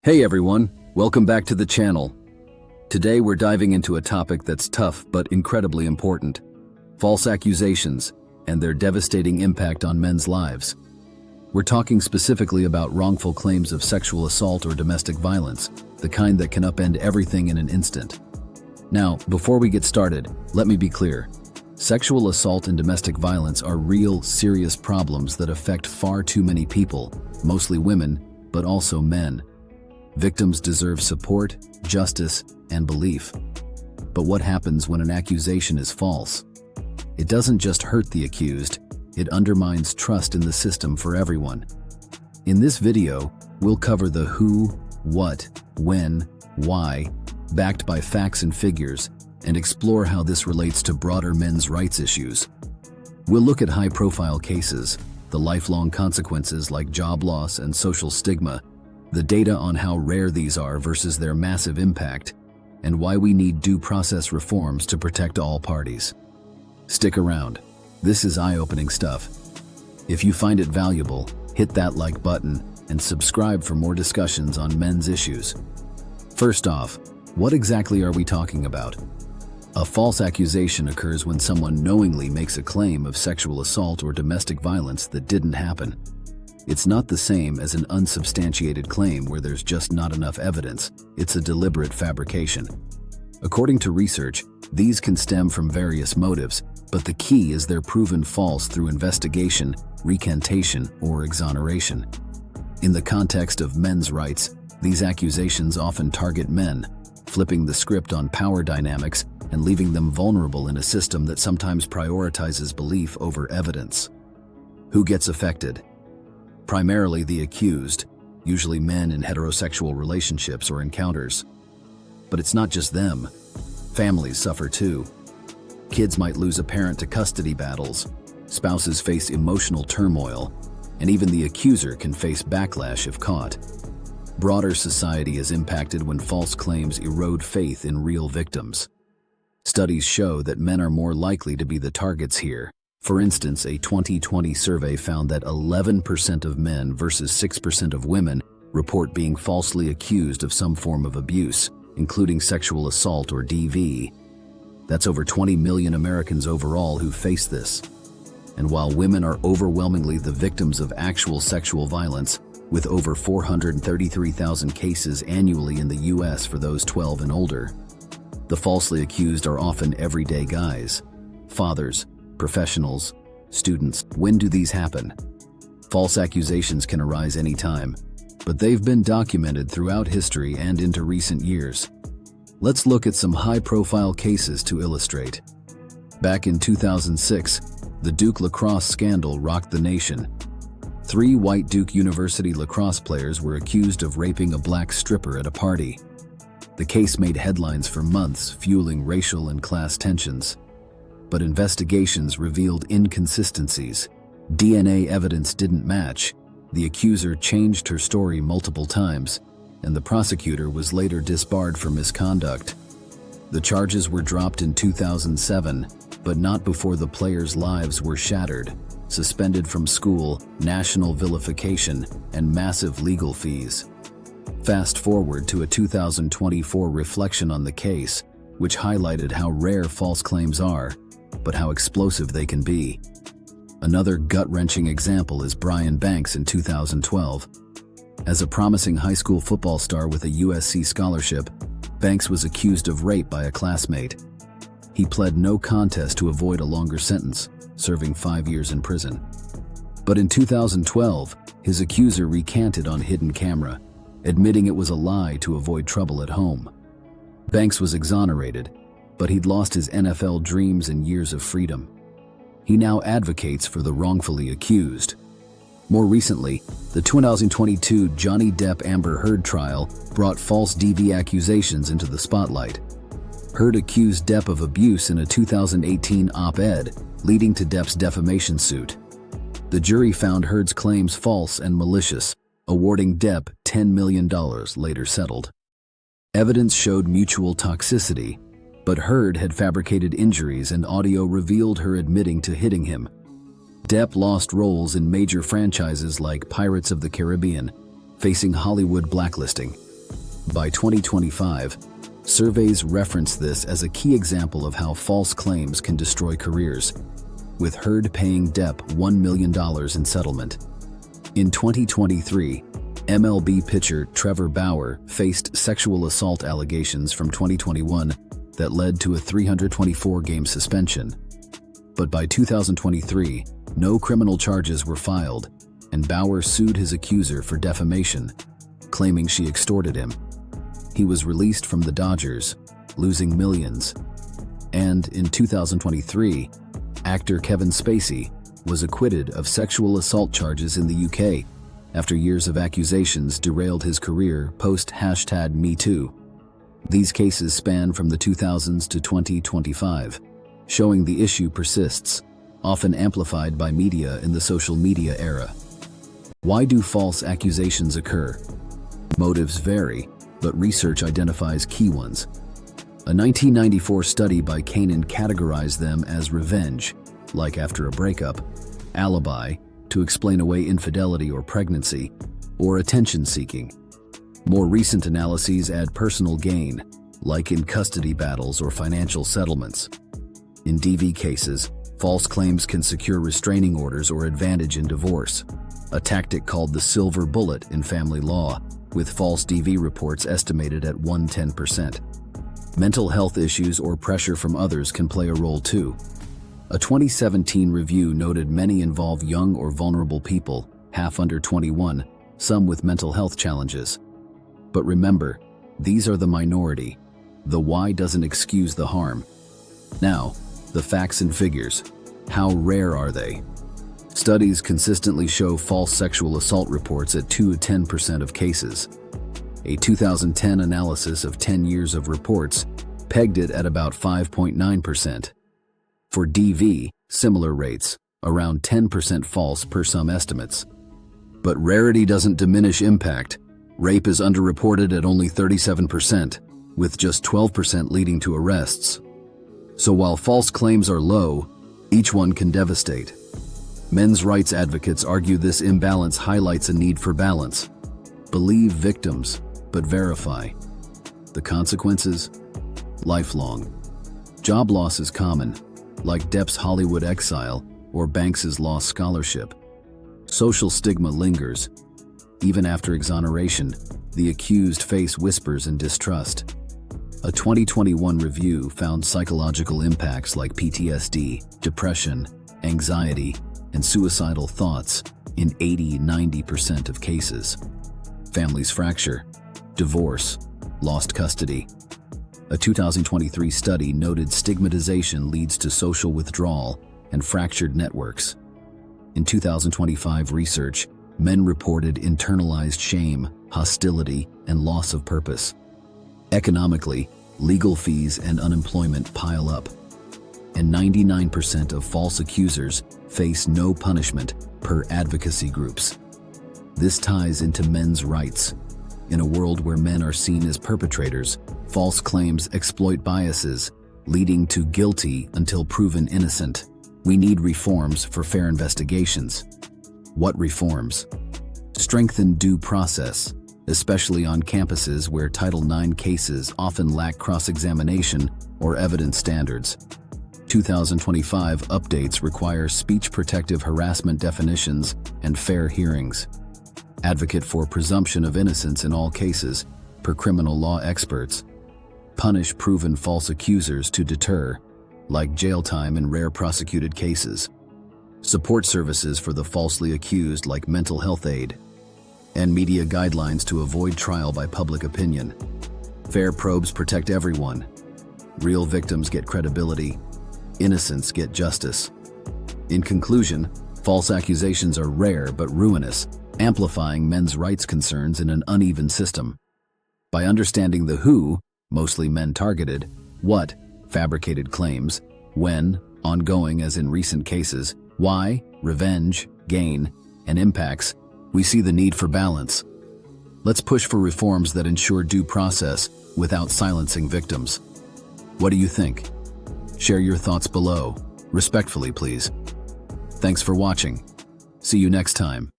Hey everyone, welcome back to the channel. Today we're diving into a topic that's tough but incredibly important: false accusations and their devastating impact on men's lives. We're talking specifically about wrongful claims of sexual assault or domestic violence, the kind that can upend everything in an instant. Now, before we get started, let me be clear. Sexual assault and domestic violence are real, serious problems that affect far too many people, mostly women, but also men. Victims deserve support, justice, and belief. But what happens when an accusation is false? It doesn't just hurt the accused, it undermines trust in the system for everyone. In this video, we'll cover the who, what, when, why, backed by facts and figures, and explore how this relates to broader men's rights issues. We'll look at high-profile cases, the lifelong consequences like job loss and social stigma, the data on how rare these are versus their massive impact, and why we need due process reforms to protect all parties. Stick around. This is eye-opening stuff. If you find it valuable, hit that like button and subscribe for more discussions on men's issues. First off, what exactly are we talking about? A false accusation occurs when someone knowingly makes a claim of sexual assault or domestic violence that didn't happen. It's not the same as an unsubstantiated claim where there's just not enough evidence. It's a deliberate fabrication. According to research, these can stem from various motives, but the key is they're proven false through investigation, recantation, or exoneration. In the context of men's rights, these accusations often target men, flipping the script on power dynamics and leaving them vulnerable in a system that sometimes prioritizes belief over evidence. Who gets affected? Primarily the accused, usually men in heterosexual relationships or encounters. But it's not just them. Families suffer too. Kids might lose a parent to custody battles, spouses face emotional turmoil, and even the accuser can face backlash if caught. Broader society is impacted when false claims erode faith in real victims. Studies show that men are more likely to be the targets here. For instance, a 2020 survey found that 11% of men versus 6% of women report being falsely accused of some form of abuse, including sexual assault or DV. That's over 20 million Americans overall who face this. And while women are overwhelmingly the victims of actual sexual violence, with over 433,000 cases annually in the US for those 12 and older, the falsely accused are often everyday guys, fathers, professionals, students. When do these happen? False accusations can arise anytime, but they've been documented throughout history and into recent years. Let's look at some high-profile cases to illustrate. Back in 2006, the Duke lacrosse scandal rocked the nation. 3 white Duke University lacrosse players were accused of raping a black stripper at a party. The case made headlines for months, fueling racial and class tensions. But investigations revealed inconsistencies. DNA evidence didn't match, the accuser changed her story multiple times, and the prosecutor was later disbarred for misconduct. The charges were dropped in 2007, but not before the players' lives were shattered, suspended from school, national vilification, and massive legal fees. Fast forward to a 2024 reflection on the case, which highlighted how rare false claims are, but how explosive they can be. Another gut-wrenching example is Brian Banks in 2012. As a promising high school football star with a USC scholarship, Banks was accused of rape by a classmate. He pled no contest to avoid a longer sentence, serving 5 years in prison. But in 2012, his accuser recanted on hidden camera, admitting it was a lie to avoid trouble at home. Banks was exonerated, but he'd lost his NFL dreams and years of freedom. He now advocates for the wrongfully accused. More recently, the 2022 Johnny Depp-Amber Heard trial brought false DV accusations into the spotlight. Heard accused Depp of abuse in a 2018 op-ed, leading to Depp's defamation suit. The jury found Heard's claims false and malicious, awarding Depp $10 million, later settled. Evidence showed mutual toxicity, but Heard had fabricated injuries and audio revealed her admitting to hitting him. Depp lost roles in major franchises like Pirates of the Caribbean, facing Hollywood blacklisting. By 2025, surveys reference this as a key example of how false claims can destroy careers, with Heard paying Depp $1 million in settlement. In 2023, MLB pitcher Trevor Bauer faced sexual assault allegations from 2021 that led to a 324-game suspension. But by 2023, no criminal charges were filed, and Bauer sued his accuser for defamation, claiming she extorted him. He was released from the Dodgers, losing millions. And in 2023, actor Kevin Spacey was acquitted of sexual assault charges in the UK after years of accusations derailed his career post-#MeToo. These cases span from the 2000s to 2025, showing the issue persists, often amplified by media in the social media era. Why do false accusations occur? Motives vary, but research identifies key ones. A 1994 study by Kanan categorized them as revenge, like after a breakup, alibi, to explain away infidelity or pregnancy, or attention-seeking. More recent analyses add personal gain, like in custody battles or financial settlements. In DV cases, false claims can secure restraining orders or advantage in divorce, a tactic called the silver bullet in family law, with false DV reports estimated at 110%. Mental health issues or pressure from others can play a role too. A 2017 review noted many involve young or vulnerable people, half under 21, some with mental health challenges. But remember, these are the minority. The why doesn't excuse the harm. Now, the facts and figures. How rare are they? Studies consistently show false sexual assault reports at 2 to 10% of cases. A 2010 analysis of 10 years of reports pegged it at about 5.9%. For DV, similar rates, around 10% false per some estimates. But rarity doesn't diminish impact. Rape is underreported at only 37%, with just 12% leading to arrests. So while false claims are low, each one can devastate. Men's rights advocates argue this imbalance highlights a need for balance. Believe victims, but verify. The consequences? Lifelong. Job loss is common, like Depp's Hollywood exile or Banks's lost scholarship. Social stigma lingers. Even after exoneration, the accused face whispers and distrust. A 2021 review found psychological impacts like PTSD, depression, anxiety, and suicidal thoughts in 80–90% of cases. Families fracture, divorce, lost custody. A 2023 study noted stigmatization leads to social withdrawal and fractured networks. In 2025 research, men reported internalized shame, hostility, and loss of purpose. Economically, legal fees and unemployment pile up. And 99% of false accusers face no punishment per advocacy groups. This ties into men's rights. In a world where men are seen as perpetrators, false claims exploit biases, leading to guilty until proven innocent. We need reforms for fair investigations. What reforms? Strengthen due process, especially on campuses where Title IX cases often lack cross-examination or evidence standards. 2025 updates require speech-protective harassment definitions and fair hearings. Advocate for presumption of innocence in all cases, per criminal law experts. Punish proven false accusers to deter, like jail time in rare prosecuted cases. Support services for the falsely accused like mental health aid. And media guidelines to avoid trial by public opinion. Fair probes protect everyone. Real victims get credibility. Innocents get justice. In conclusion, false accusations are rare but ruinous, amplifying men's rights concerns in an uneven system. By understanding the who, mostly men targeted, what, fabricated claims, when, ongoing as in recent cases, why, revenge, gain, and impacts, we see the need for balance. Let's push for reforms that ensure due process without silencing victims. What do you think? Share your thoughts below, respectfully please. Thanks for watching. See you next time.